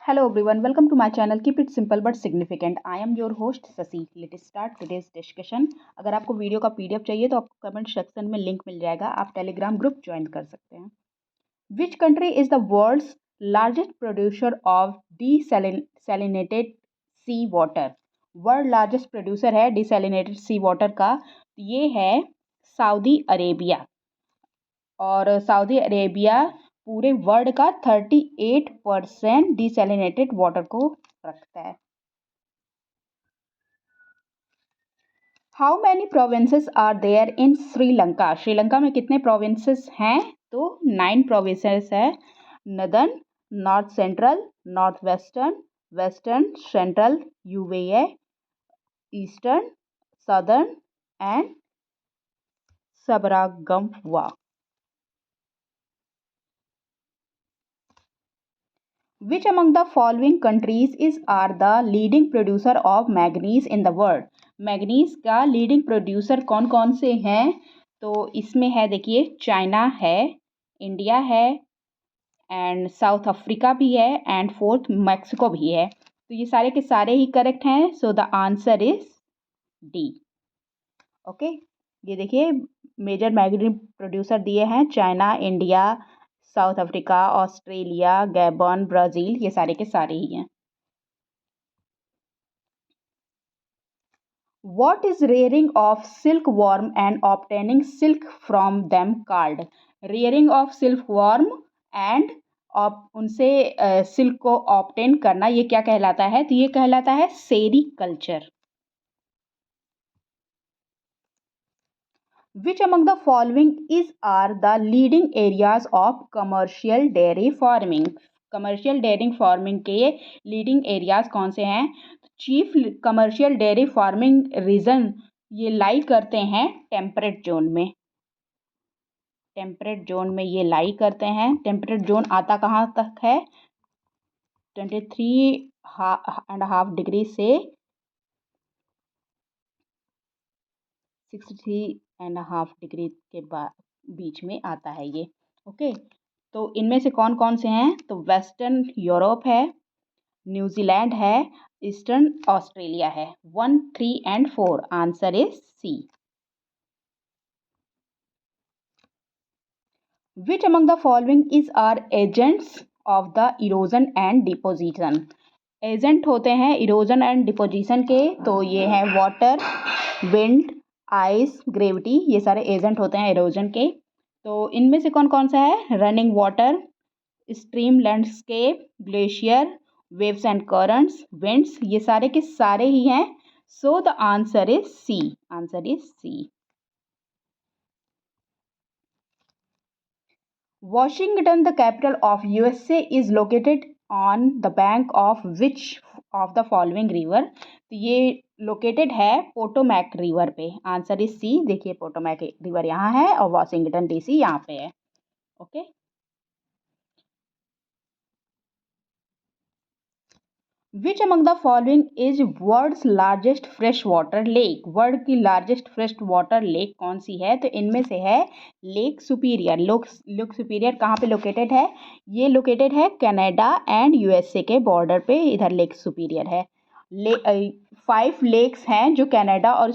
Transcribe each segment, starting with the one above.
Hello everyone, welcome to my channel. Keep it simple but significant. I am your host Sasi. Let's start today's discussion. अगर आपको video का PDF चाहिए तो आपको comment section में link मिल जाएगा, आप टेलीग्राम ग्रुप ज्वाइन कर सकते हैं. Which country is the world's largest producer of desalinated sea water? World largest producer है डिसैलिनेटेड सी वाटर का, ये है सऊदी अरेबिया. और सऊदी अरेबिया पूरे वर्ल्ड का 38% डिसैलिनेटेड वाटर को रखता है. How many provinces are there in Sri Lanka? Sri Lanka में कितने प्रोविंसेस हैं? तो 9 प्रोविंसेस है. Northern, north central, north western, western central Uva, eastern, southern and Sabaragamuwa. Which among the following countries are the leading producer of manganese in the world? Manganese का leading producer कौन कौन से हैं? तो इसमें है, देखिए, चाइना है, इंडिया है एंड साउथ अफ्रीका भी है एंड फोर्थ मैक्सिको भी है. तो ये सारे के सारे ही करेक्ट हैं. So the answer is D. Okay, ये देखिए मेजर मैग्नीज प्रोड्यूसर दिए हैं China, India, south Africa, Australia, Gabon, Brazil, ये सारे के सारे ही हैं. What is rearing of silkworm and obtaining silk from them called? Rearing of silkworm and उनसे सिल्क को ऑब्टेन करना, ये क्या कहलाता है? तो ये कहलाता है sericulture. Which among the following are the leading areas of commercial dairy farming? Commercial dairy farming के लीडिंग एरियाज कौन से हैं? Chief commercial dairy farming region ये लाई करते हैं टेम्परेट जोन में. टेम्परेट जोन में ये लाई करते हैं. टेम्परेट जोन आता कहाँ तक है? 23.5 डिग्री से 63.5 डिग्री के बीच में आता है ये. ओके, तो इनमें से कौन कौन से हैं? तो वेस्टर्न यूरोप है, न्यूजीलैंड है, ईस्टर्न ऑस्ट्रेलिया है. 1, 3 and 4. Answer is C. Which among the following are agents of the erosion and deposition? Agent होते हैं इरोजन एंड डिपोजिशन के, तो ये हैं वाटर, विंड, आइस, ग्रेविटी, ये सारे एजेंट होते हैं इरोजन के. तो इनमें से कौन कौन सा है? Running water, stream, landscape, glacier, waves and currents, winds, ये सारे के सारे ही हैं. So the answer is C. Answer is C. Washington, the capital of USA, is located on the bank of which of the following river? तो ये located है Potomac river पे. Answer is C. देखिए पोटोमैक रिवर यहाँ है और Washington DC यहाँ पे है. Okay, Which among the following is world's largest freshwater lake? World की लार्जेस्ट फ्रेश वाटर लेक कौन सी है? तो इनमें से है लेक सुपीरियर. लेक सुपीरियर कहाँ पे लोकेटेड है? ये लोकेटेड है कनाडा एंड यूएसए के बॉर्डर पे. इधर लेक सुपीरियर है. 5 लेक्स हैं जो कनाडा और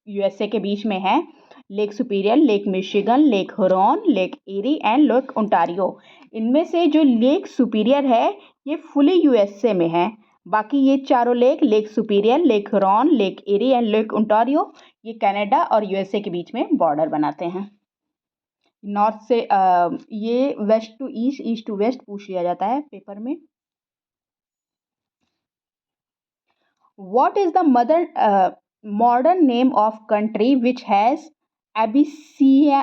यूएसए के बीच में है. Lake Superior, lake Michigan, lake Huron, lake Erie and lake Ontario. इनमें से जो लेक सुपीरियर है ये फुली यूएसए में है. बाकी ये चारों lake Superior, lake Huron, lake Erie and lake Ontario, ये कनाडा और यूएसए के बीच में बॉर्डर बनाते हैं. नॉर्थ से ये west to east, east to west पूछ लिया जाता है पेपर में. What is the modern name of country which has Abyssinia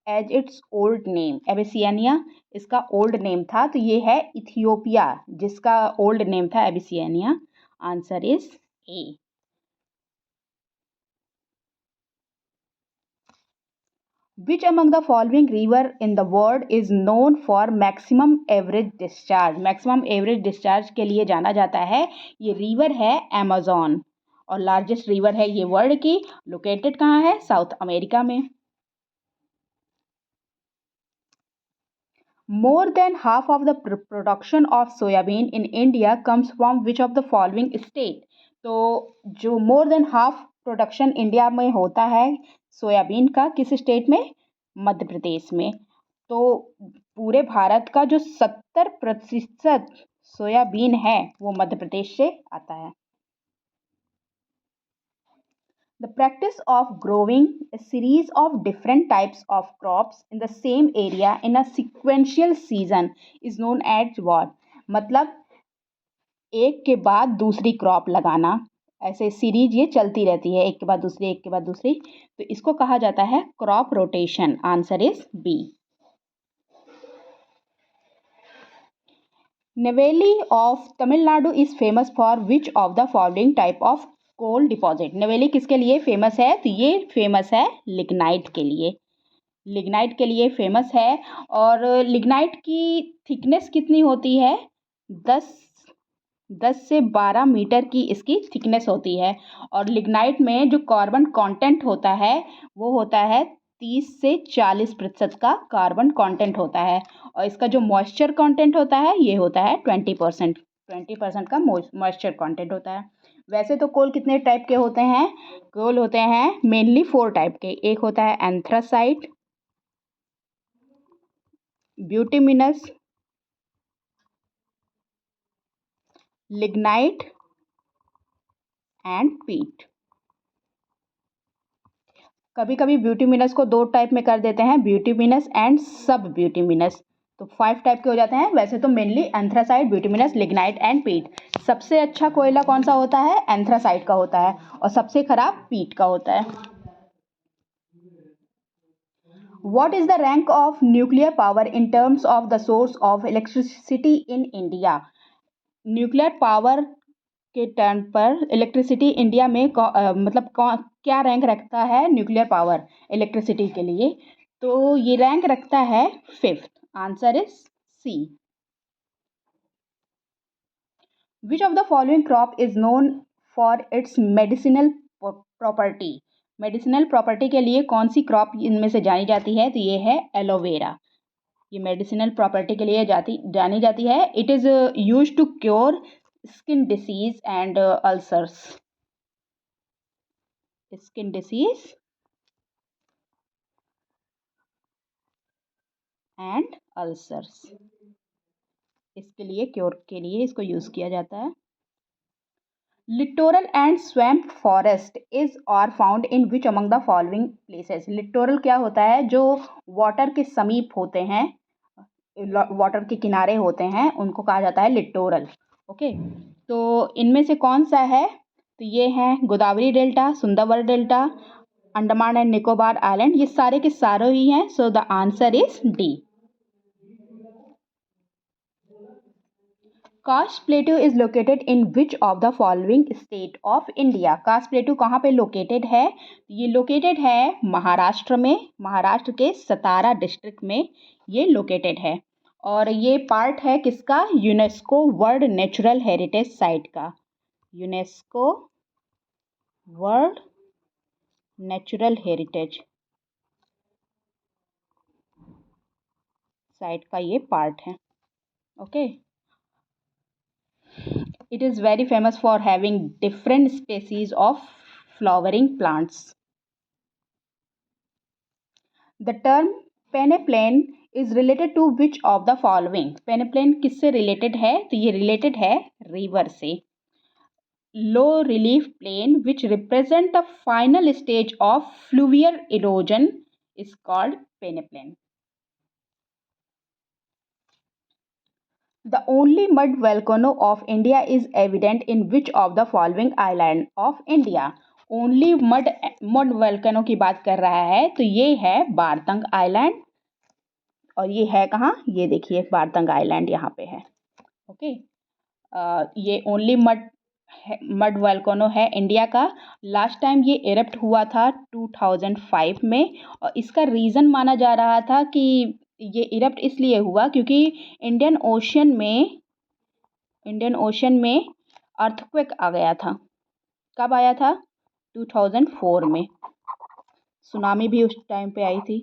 as its old name? Abyssinia इसका ओल्ड नेम था, तो ये है इथियोपिया जिसका ओल्ड नेम था Abyssinia. Answer is a. Which among the following river in the world is known for maximum average discharge? Maximum average discharge के लिए जाना जाता है. ये रिवर है अमेजोन और लार्जेस्ट रिवर है ये वर्ल्ड की. लोकेटेड कहाँ है? साउथ अमेरिका में. More than half of the production of soybean in India comes from which of the following state? तो जो more than half production India में होता है सोयाबीन का, किस स्टेट में? मध्य प्रदेश में। तो पूरे भारत का जो 70% सोयाबीन है वो मध्य प्रदेश से आता है। The practice of growing a series of different types of crops in the same area in a sequential season is known as what? मतलब एक के बाद दूसरी क्रॉप लगाना, ऐसे सीरीज ये चलती रहती है, एक के बाद दूसरी, एक के बाद दूसरी, तो इसको कहा जाता है crop rotation. Answer is B. Neyveli of Tamil Nadu is famous for which of the following type of coal deposit? नवेली किसके लिए फेमस है? तो ये फेमस है लिग्नाइट के लिए। लिग्नाइट के लिए फेमस है। और लिग्नाइट की थिकनेस कितनी होती है? 10 से 12 मीटर की इसकी थिकनेस होती है। और लिग्नाइट में जो कार्बन कंटेंट होता है वो होता है 30 से 40% का कार्बन कंटेंट होता है। और इसका जो मॉइस्चर कंटेंट होता है ये होता है 20% का मॉइस्चर कंटेंट होता है। वैसे तो कोल कितने टाइप के होते हैं? कोल होते हैं मेनली 4 टाइप के। एक होता है एंथ्रासाइट, ब्यूटिमिनस, लिग्नाइट एंड पीट। कभी कभी ब्यूटिमिनस को 2 टाइप में कर देते हैं, ब्यूटिमिनस एंड सब ब्यूटिमिनस, तो 5 टाइप के हो जाते हैं। वैसे तो मेनली एंथ्रासाइट, ब्यूटिमिनस, लिग्नाइट एंड पीट। सबसे अच्छा कोयला कौन सा होता है? एंथ्रासाइट का होता है। और सबसे खराब पीट का होता है। What is the rank of nuclear power in terms of the source of electricity in India? Nuclear power के टर्म पर इलेक्ट्रिसिटी इंडिया में मतलब क्या रैंक रखता है न्यूक्लियर पावर इलेक्ट्रिसिटी के लिए? तो ये रैंक रखता है 5th। Answer is C. Which of the following crop is known for its medicinal property? Medicinal property के लिए कौन सी क्रॉप इनमें से जानी जाती है? तो ये है एलोवेरा। ये मेडिसिनल प्रॉपर्टी के लिए जानी जाती है। It is use to cure skin disease and ulcers. Skin disease and ulcers, इसके लिए क्योर के लिए इसको यूज़ किया जाता है। Littoral and swamp forest is are found in which among the following places? Littoral क्या होता है? जो वाटर के समीप होते हैं, वाटर के किनारे होते हैं, उनको कहा जाता है लिटोरल। ओके, तो इनमें से कौन सा है? तो ये हैं Godavari delta, Sundarban delta, Andaman and Nicobar island, ये सारे के सारे ही हैं। So the answer is D. Karst plateau is located in which of the following state of India? Karst plateau कहाँ पे लोकेटेड है? ये लोकेटेड है महाराष्ट्र में, महाराष्ट्र के सतारा डिस्ट्रिक्ट में ये लोकेटेड है। और ये पार्ट है किसका? UNESCO world natural heritage site का। UNESCO world natural heritage site का ये पार्ट है। Okay, it is very famous for having different species of flowering plants. The term peneplain is related to which of the following? peneplain किससे related है? तो ये related है river से। low relief plain which represent the final stage of fluvial erosion is called peneplain. The only mud volcano of India is evident in which of the following island of India? Only mud volcano की बात कर रहा है तो ये है बारतंग island. और ये है कहाँ? ये देखिए बारतंग आइलैंड यहाँ पे है। ओके, ये ओनली मड वोल्केनो है इंडिया का। लास्ट टाइम ये इरप्ट हुआ था 2005 में। और इसका रीज़न माना जा रहा था कि ये इरप्ट इसलिए हुआ क्योंकि इंडियन ओशन में अर्थक्वेक आ गया था। कब आया था? 2004 में। सुनामी भी उस टाइम पे आई थी।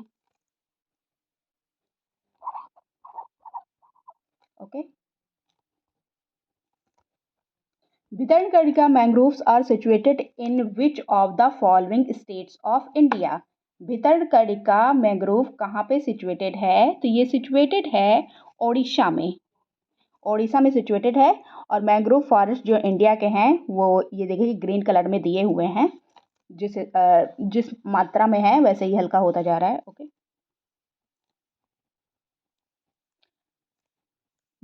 Okay. Bhitarkanika mangroves are situated in which of the following states of India. Bhitarkanika mangrove कहाँ पे सिचुएटेड है? तो ये सिचुएटेड है ओडिशा में। ओडिशा में सिचुएटेड है। और मैंग्रोव फॉरेस्ट जो इंडिया के हैं वो ये देखिए ग्रीन कलर में दिए हुए हैं। जिस मात्रा में है वैसे ही हल्का होता जा रहा है। Okay.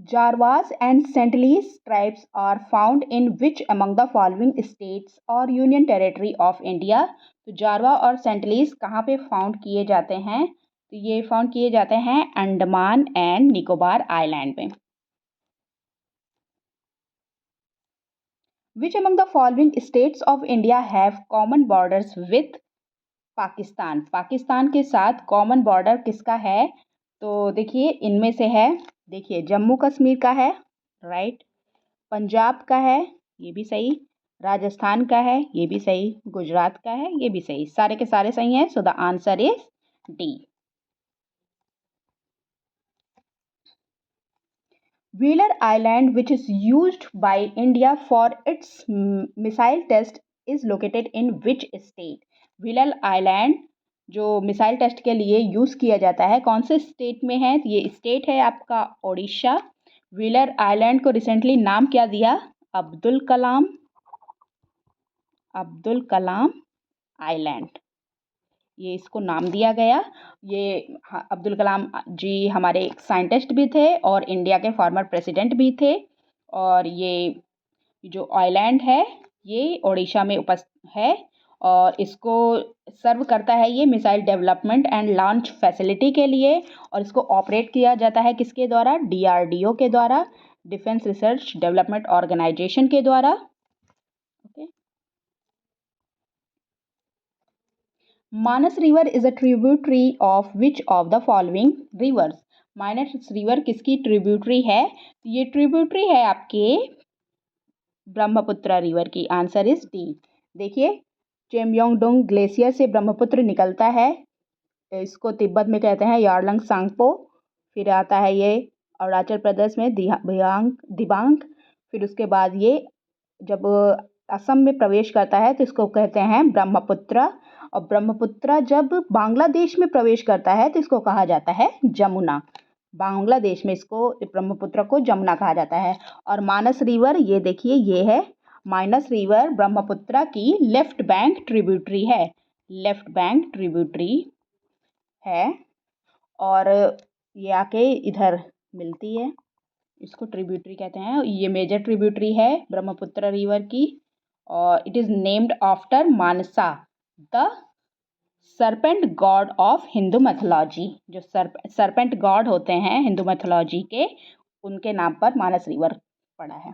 Jarawas and Sentinelese tribes are found in which among the following states और यूनियन टेरिटरी ऑफ इंडिया। तो जारवा और सेंटलीस कहाँ पे फाउंड किए जाते हैं? तो ये फाउंड किए जाते हैं अंडमान एंड निकोबार आइलैंड में। विच among the following states of India have common borders with Pakistan. Pakistan के साथ कॉमन बॉर्डर किसका है? तो देखिए इनमें से है, देखिए जम्मू कश्मीर का है, राइट, पंजाब का है, ये भी सही, राजस्थान का है, ये भी सही, गुजरात का है, ये भी सही, सारे के सारे सही हैं। So the answer is D. Wheeler Island, which is used by India for its missile test, is located in which state? Wheeler Island जो मिसाइल टेस्ट के लिए यूज़ किया जाता है कौन से स्टेट में है? तो ये स्टेट है आपका ओडिशा। व्हीलर आइलैंड को रिसेंटली नाम क्या दिया? अब्दुल कलाम आइलैंड, ये इसको नाम दिया गया। ये अब्दुल कलाम जी हमारे साइंटिस्ट भी थे और इंडिया के फॉर्मर प्रेसिडेंट भी थे। और ये जो आइलैंड है ये ओडिशा में उपस्थित है और इसको सर्व करता है ये missile development and launch facility के लिए। और इसको ऑपरेट किया जाता है किसके द्वारा? DRDO के द्वारा, डिफेंस रिसर्च डेवलपमेंट ऑर्गेनाइजेशन के द्वारा। Okay. Manas river is a tributary of which of the following rivers. Manas river किसकी ट्रिब्यूटरी है? ये ट्रिब्यूटरी है आपके ब्रह्मपुत्र रिवर की। Answer is D. देखिए चेमयोंगडोंग ग्लेशियर से ब्रह्मपुत्र निकलता है, इसको तिब्बत में कहते हैं यारलंग सांगपो। फिर आता है ये अरुणाचल प्रदेश में दिबांग। फिर उसके बाद ये जब असम में प्रवेश करता है तो इसको कहते हैं ब्रह्मपुत्र। और ब्रह्मपुत्र जब बांग्लादेश में प्रवेश करता है तो इसको कहा जाता है जमुना। बांग्लादेश में इसको ब्रह्मपुत्र को जमुना कहा जाता है। और मानस रिवर ये देखिए ये है, मानस रिवर ब्रह्मपुत्र की लेफ्ट बैंक ट्रिब्यूटरी है, लेफ्ट बैंक ट्रिब्यूटरी है। और ये आके इधर मिलती है, इसको ट्रिब्यूटरी कहते हैं। ये मेजर ट्रिब्यूटरी है ब्रह्मपुत्र रिवर की। और it is named after Manasa, the serpent god of Hindu mythology. जो सरपेंट गॉड होते हैं हिंदू मैथोलॉजी के, उनके नाम पर मानस रिवर पड़ा है।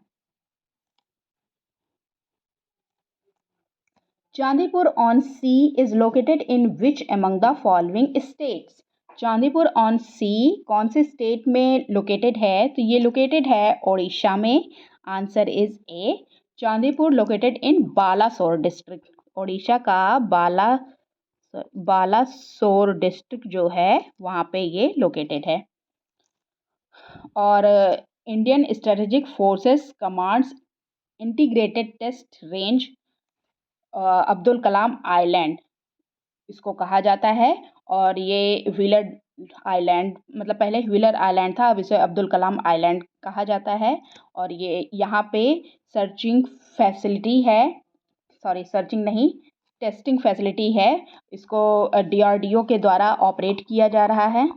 Chandipur on sea is located in which among the following states. Chandipur on sea कौन से स्टेट में लोकेटेड है? तो ये लोकेटेड है ओडिशा में। Answer is a. Chandipur located in Balasore district. Odisha का बालासोर डिस्ट्रिक्ट जो है वहाँ पे ये लोकेटेड है। और Indian strategic forces commands integrated test range Abdul Kalam island इसको कहा जाता है। और ये व्हीलर आइलैंड, मतलब पहले व्हीलर आइलैंड था, अब इसे अब्दुल कलाम आइलैंड कहा जाता है। और ये यहाँ पे सर्चिंग फैसिलिटी है, सॉरी सर्चिंग नहीं, टेस्टिंग फैसिलिटी है। इसको DRDO के द्वारा ऑपरेट किया जा रहा है।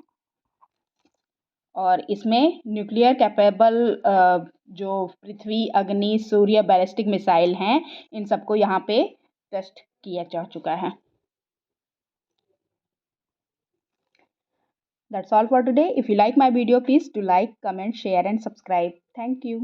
और इसमें न्यूक्लियर कैपेबल जो पृथ्वी, अग्नि, सूर्य बैलिस्टिक मिसाइल हैं, इन सबको यहाँ पे टेस्ट किया जा चुका है। That's all for today. If you like my video, please do like, comment, share and subscribe. Thank you.